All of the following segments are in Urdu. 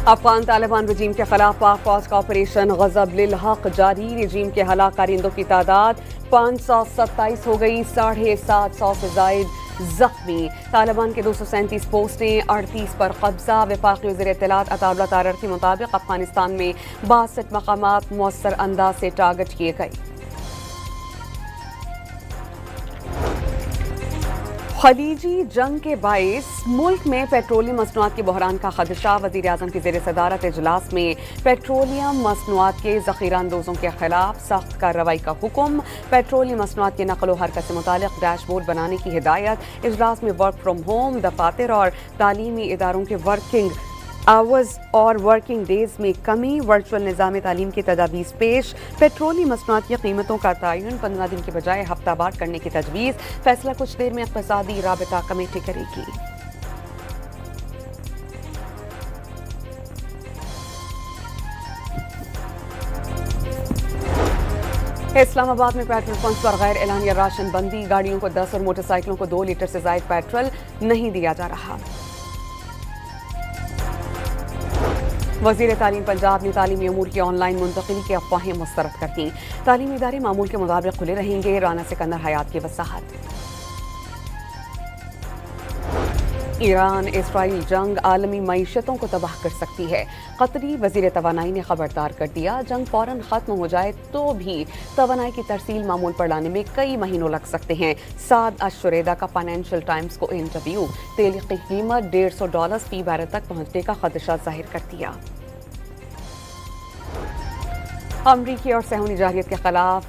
افغان طالبان رجیم کے خلاف پاک فوج کا آپریشن غضب للحق جاری. رجیم کے ہلاک کارندوں کی تعداد 527 ہو گئی، 750 سے زائد زخمی. طالبان کے 237 پوسٹیں، 38 پر قبضہ. وفاقی وزیر اطلاعات عطا اللہ تارڑ کے مطابق افغانستان میں 62 مقامات مؤثر انداز سے ٹارگٹ کیے گئے. خلیجی جنگ کے باعث ملک میں پیٹرولیم مصنوعات کے بحران کا خدشہ. وزیر اعظم کی زیر صدارت اجلاس میں پیٹرولیم مصنوعات کے ذخیرہ اندوزوں کے خلاف سخت کارروائی کا حکم. پیٹرولیم مصنوعات کی نقل و حرکت سے متعلق ڈیش بورڈ بنانے کی ہدایت. اجلاس میں ورک فرام ہوم، دفاتر اور تعلیمی اداروں کے ورکنگ آورز اور ورکنگ ڈیز میں کمی، ورچوئل نظام تعلیم کی تجاویز پیش. پیٹرولیم مصنوعات کی قیمتوں کا تعین 15 دن کے بجائے ہفتہ وار کرنے کی تجویز. فیصلہ کچھ دیر میں اقتصادی رابطہ کمیٹی کرے گی. اسلام آباد میں پیٹرول پمپس پر غیر اعلانیہ راشن بندی. گاڑیوں کو 10 اور موٹر سائیکلوں کو 2 لیٹر سے زائد پیٹرول نہیں دیا جا رہا. وزیر تعلیم پنجاب نے تعلیمی امور کی آن لائن منتقلی کی افواہیں مسترد کر دیں. تعلیمی ادارے معمول کے مطابق کھلے رہیں گے. رانا سکندر حیات کی وضاحت. ایران اسرائیل جنگ عالمی معیشتوں کو تباہ کر سکتی ہے. قطری وزیر توانائی نے خبردار کر دیا جنگ فوراً ختم ہو جائے تو بھی توانائی کی ترسیل معمول پر لانے میں کئی مہینوں لگ سکتے ہیں. سعد الشریدہ کا فائنینشل ٹائمز کو انٹرویو. تیل کی قیمت $150 فی بیرل تک پہنچنے کا خدشہ ظاہر کر دیا. امریکی اور صہیونی جارحیت کے خلاف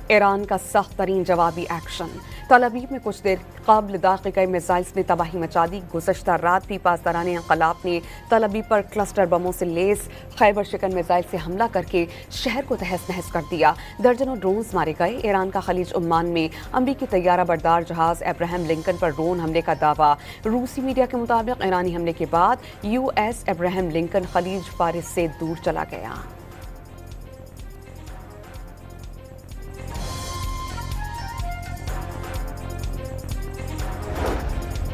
ایران کا سخت ترین جوابی ایکشن. تل ابیب میں کچھ دیر قبل داغے گئے میزائلز نے تباہی مچا دی. گزشتہ رات بھی پاسداران انقلاب نے تل ابیب پر کلسٹر بموں سے لیس خیبر شکن میزائل سے حملہ کر کے شہر کو تہس نہس کر دیا. درجنوں ڈرونز مارے گئے. ایران کا خلیج عمان میں امریکی طیارہ بردار جہاز ابراہم لنکن پر ڈرون حملے کا دعویٰ. روسی میڈیا کے مطابق ایرانی حملے کے بعد US ابراہم لنکن خلیج فارس سے دور چلا گیا.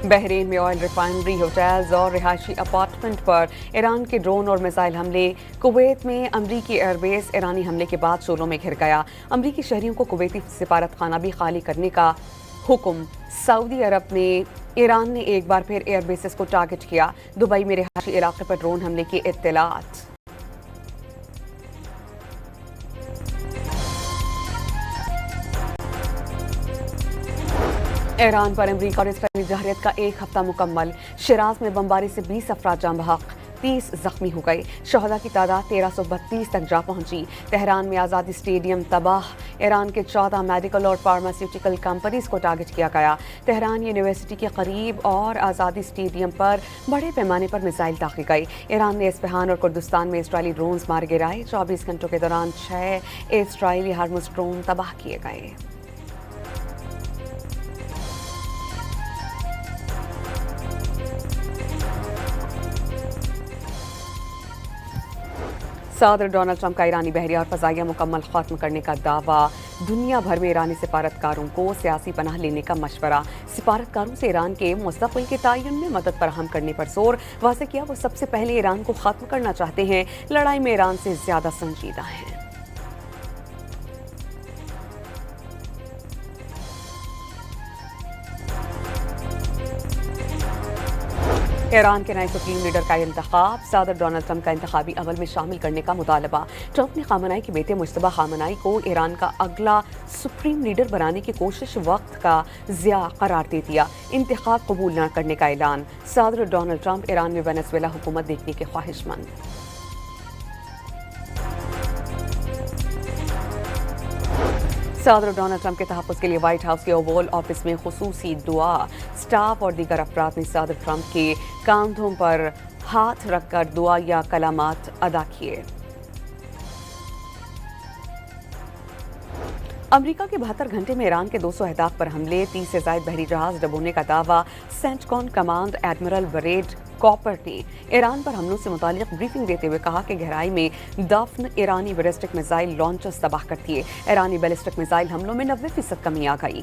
بحرین میں آئل ریفائنری، ہوٹلز اور رہائشی اپارٹمنٹ پر ایران کے ڈرون اور میزائل حملے. کویت میں امریکی ایئر بیس ایرانی حملے کے بعد شعلوں میں گھر گیا. امریکی شہریوں کو کویتی سفارت خانہ بھی خالی کرنے کا حکم. سعودی عرب میں ایران نے ایک بار پھر ایئر بیسز کو ٹارگٹ کیا. دبئی میں رہائشی علاقے پر ڈرون حملے کی اطلاعات. ایران پر امریکہ اور اسرائیلی جارحیت کا ایک ہفتہ مکمل. شیراز میں بمباری سے 20 افراد جاں بحق، 30 زخمی ہو گئے. شہداء کی تعداد 1332 تک جا پہنچی. تہران میں آزادی اسٹیڈیم تباہ. ایران کے 14 میڈیکل اور فارماسیوٹیکل کمپنیز کو ٹارگٹ کیا گیا. تہران یونیورسٹی کے قریب اور آزادی اسٹیڈیم پر بڑے پیمانے پر میزائل داغے گئے. ایران نے اصفہان اور کردستان میں اسرائیلی ڈرونز مار گرائے. 24 گھنٹوں کے دوران 6 اسرائیلی ہرمز ڈرون تباہ کیے گئے. صدر ڈونلڈ ٹرمپ کا ایرانی بحریہ اور فضائیہ مکمل ختم کرنے کا دعویٰ. دنیا بھر میں ایرانی سفارتکاروں کو سیاسی پناہ لینے کا مشورہ. سفارتکاروں سے ایران کے مستقبل کے تعین میں مدد فراہم کرنے پر زور. واضح کیا وہ سب سے پہلے ایران کو ختم کرنا چاہتے ہیں. لڑائی میں ایران سے زیادہ سنجیدہ ہیں. ایران کے نئے سپریم لیڈر کا انتخاب. صدر ڈونلڈ ٹرمپ کا انتخابی عمل میں شامل کرنے کا مطالبہ. ٹرمپ نے خامنہئی کے بیٹے مجتبیٰ خامنہئی کو ایران کا اگلا سپریم لیڈر بنانے کی کوشش وقت کا ضیاع قرار دے دیا. انتخاب قبول نہ کرنے کا اعلان. صدر ڈونلڈ ٹرمپ ایران میں وینزویلا حکومت دیکھنے کے خواہش مند. صدر ڈونلڈ ٹرمپ کے تحفظ کے لیے وائٹ ہاؤس کے اوول آفس میں خصوصی دعا. سٹاف اور دیگر افراد نے صدر ٹرمپ کے کاندھوں پر ہاتھ رکھ کر دعا یا کلمات ادا کیے. امریکہ کے 72 گھنٹے میں ایران کے 200 اہداف پر حملے. 30 سے زائد بحری جہاز ڈبونے کا دعویٰ. سینٹکون کمانڈ ایڈمرل بریڈ کاپر نے ایران پر حملوں سے متعلق بریفنگ دیتے ہوئے کہا کہ گہرائی میں دفن ایرانی بیلسٹک میزائل لانچرز تباہ کر دیے. ایرانی بیلسٹک میزائل حملوں میں 90% کمی آ گئی.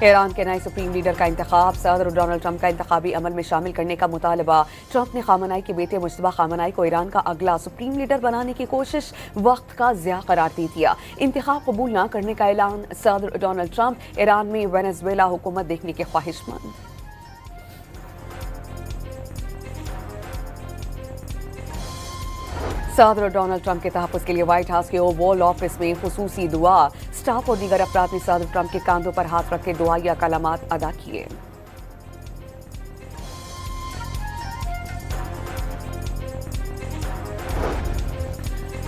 ایران کے نئے سپریم لیڈر کا انتخاب، صدر ڈونلڈ ٹرمپ کا انتخابی عمل میں شامل کرنے کا مطالبہ۔ ٹرمپ نے خامنائی کے بیٹے مجتبیٰ خامنائی کو ایران کا اگلا سپریم لیڈر بنانے کی کوشش وقت کا ضیاع قرار دے دیا۔ انتخاب قبول نہ کرنے کا اعلان۔ صدر ڈونلڈ ٹرمپ ایران میں وینزویلا حکومت دیکھنے کے خواہش مند۔ صدر ڈونلڈ ٹرمپ کے تحفظ کے لیے وائٹ ہاؤس کے اوول آفس میں خصوصی دعا۔ سٹاف اور دیگر افراد نے صدر ٹرمپ کے کاندھوں پر ہاتھ رکھ کے دعائیہ کلمات ادا کیے۔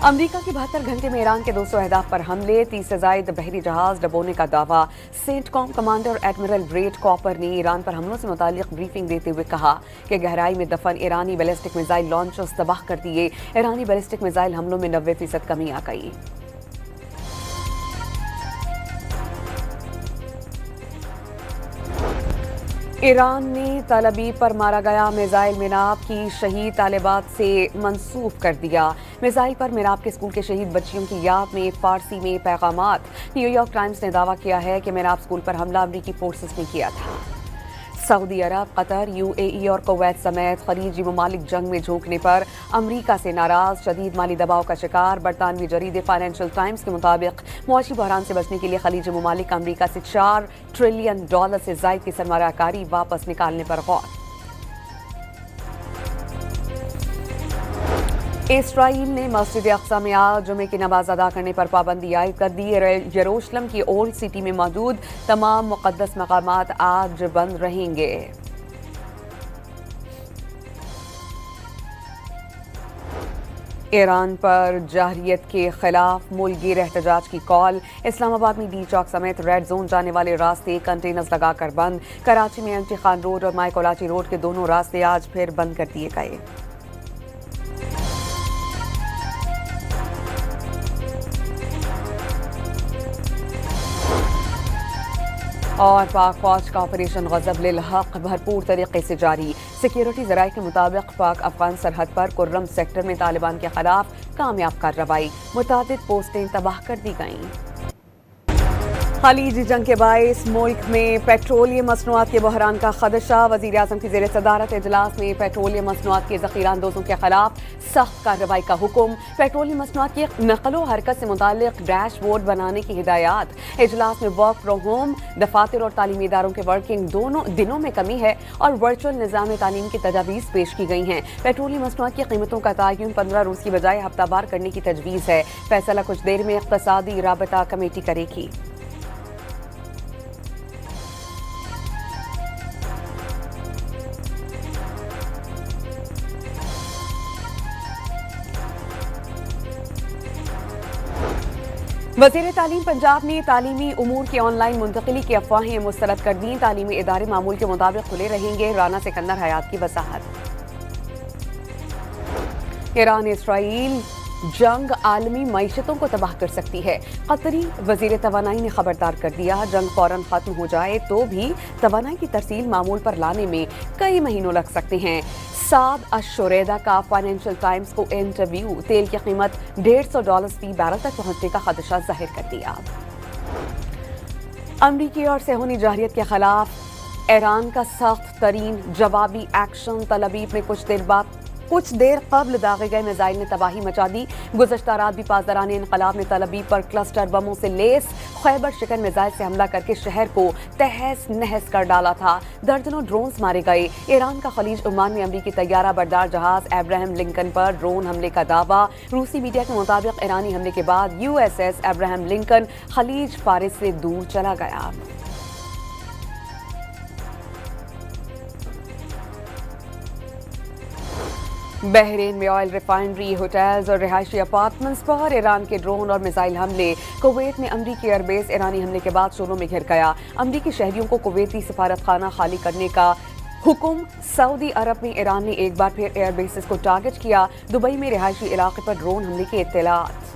امریکہ کے 72 گھنٹے میں ایران کے 200 اہداف پر حملے، 30 سے زائد بحری جہاز ڈبونے کا دعویٰ۔ سینٹ کام کمانڈر ایڈمرل بریٹ کاپر نے ایران پر حملوں سے متعلق بریفنگ دیتے ہوئے کہا کہ گہرائی میں دفن ایرانی بیلسٹک میزائل لانچرز تباہ کر دیے۔ ایرانی بیلسٹک میزائل حملوں میں 90% کمی آ گئی۔ ایران نے تل ابیب پر مارا گیا میزائل میناب کی شہید طالبات سے منسوب کر دیا۔ میزائل پر میناب کے اسکول کے شہید بچیوں کی یاد میں فارسی میں پیغامات۔ نیو یارک ٹائمز نے دعویٰ کیا ہے کہ میناب اسکول پر حملہ امریکی فورسز نے کیا تھا۔ سعودی عرب، قطر، یو اے ای اور کویت سمیت خلیجی ممالک جنگ میں جھونکنے پر امریکہ سے ناراض، شدید مالی دباؤ کا شکار۔ برطانوی جریدے فائنینشل ٹائمز کے مطابق معاشی بحران سے بچنے کے لیے خلیجی ممالک امریکہ سے $4 ٹریلین سے زائد کی سرمایہ کاری واپس نکالنے پر غور۔ اسرائیل نے مسجد اقصی میں آج جمعے کی نماز ادا کرنے پر پابندی عائد کر دی۔ یروشلم کی اولڈ سٹی میں موجود تمام مقدس مقامات آج بند رہیں گے۔ ایران پر جارحیت کے خلاف ملک گیر احتجاج کی کال۔ اسلام آباد میں ڈی چوک سمیت ریڈ زون جانے والے راستے کنٹینرز لگا کر بند۔ کراچی میں امٹی خان روڈ اور مائی کولاچی روڈ کے دونوں راستے آج پھر بند کر دیے گئے۔ اور پاک فوج کا آپریشن غضب للحق بھرپور طریقے سے جاری۔ سیکیورٹی ذرائع کے مطابق پاک افغان سرحد پر کرم سیکٹر میں طالبان کے خلاف کامیاب کارروائی، متعدد پوسٹیں تباہ کر دی گئیں۔ خلیجی جنگ کے باعث ملک میں پیٹرولیم مصنوعات کے بحران کا خدشہ۔ وزیر اعظم کی زیر صدارت اجلاس میں پیٹرولیم مصنوعات کے ذخیرہ اندوزوں کے خلاف سخت کارروائی کا حکم۔ پیٹرولیم مصنوعات کی نقل و حرکت سے متعلق ڈیش بورڈ بنانے کی ہدایات۔ اجلاس میں ورک فرام ہوم، دفاتر اور تعلیمی اداروں کے ورکنگ دونوں دنوں میں کمی ہے اور ورچوئل نظام تعلیم کی تجاویز پیش کی گئی ہیں۔ پیٹرولیم مصنوعات کی قیمتوں کا تعین 15 روز کی بجائے ہفتہ وار کرنے کی تجویز ہے۔ فیصلہ کچھ دیر میں اقتصادی رابطہ کمیٹی کرے گی۔ وزیر تعلیم پنجاب نے تعلیمی امور کی آن لائن منتقلی کی افواہیں مسترد کر دیں۔ تعلیمی ادارے معمول کے مطابق کھلے رہیں گے۔ رانا سکندر حیات کی وضاحت۔ ایران اسرائیل جنگ عالمی معیشتوں کو تباہ کر سکتی ہے۔ قطری وزیر توانائی نے خبردار کر دیا جنگ فوراً ختم ہو جائے تو بھی توانائی کی ترسیل معمول پر لانے میں کئی مہینوں لگ سکتے ہیں۔ سعد الشریدہ کا فائنینشل ٹائمز کو انٹرویو۔ تیل کی قیمت $150 فی بیرل تک پہنچنے کا خدشہ ظاہر کر دیا۔ امریکی اور صہیونی جارحیت کے خلاف ایران کا سخت ترین جوابی ایکشن۔ تل ابیب میں کچھ دیر قبل داغے گئے میزائل نے تباہی مچا دی۔ گزشتہ رات بھی پاسداران انقلاب نے تل ابیب پر کلسٹر بموں سے لیس خیبر شکن میزائل سے حملہ کر کے شہر کو تہس نہس کر ڈالا تھا۔ درجنوں ڈرونز مارے گئے۔ ایران کا خلیج عمان میں امریکی طیارہ بردار جہاز ابراہم لنکن پر ڈرون حملے کا دعویٰ۔ روسی میڈیا کے مطابق ایرانی حملے کے بعد USS ابراہم لنکن خلیج فارس سے دور چلا گیا۔ بحرین میں آئل ریفائنری، ہوٹلز اور رہائشی اپارٹمنٹس پر ایران کے ڈرون اور میزائل حملے۔ کویت میں امریکی ایئر بیس ایرانی حملے کے بعد شوروں میں گھر گیا۔ امریکی شہریوں کو کویتی سفارت خانہ خالی کرنے کا حکم۔ سعودی عرب میں ایران نے ایک بار پھر ایئر بیسز کو ٹارگٹ کیا۔ دبئی میں رہائشی علاقے پر ڈرون حملے کی اطلاعات۔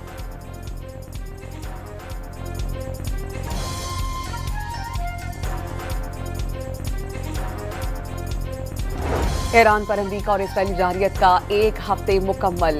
ایران پر امریکہ اور اسرائیلی جارحیت کا ایک ہفتے مکمل۔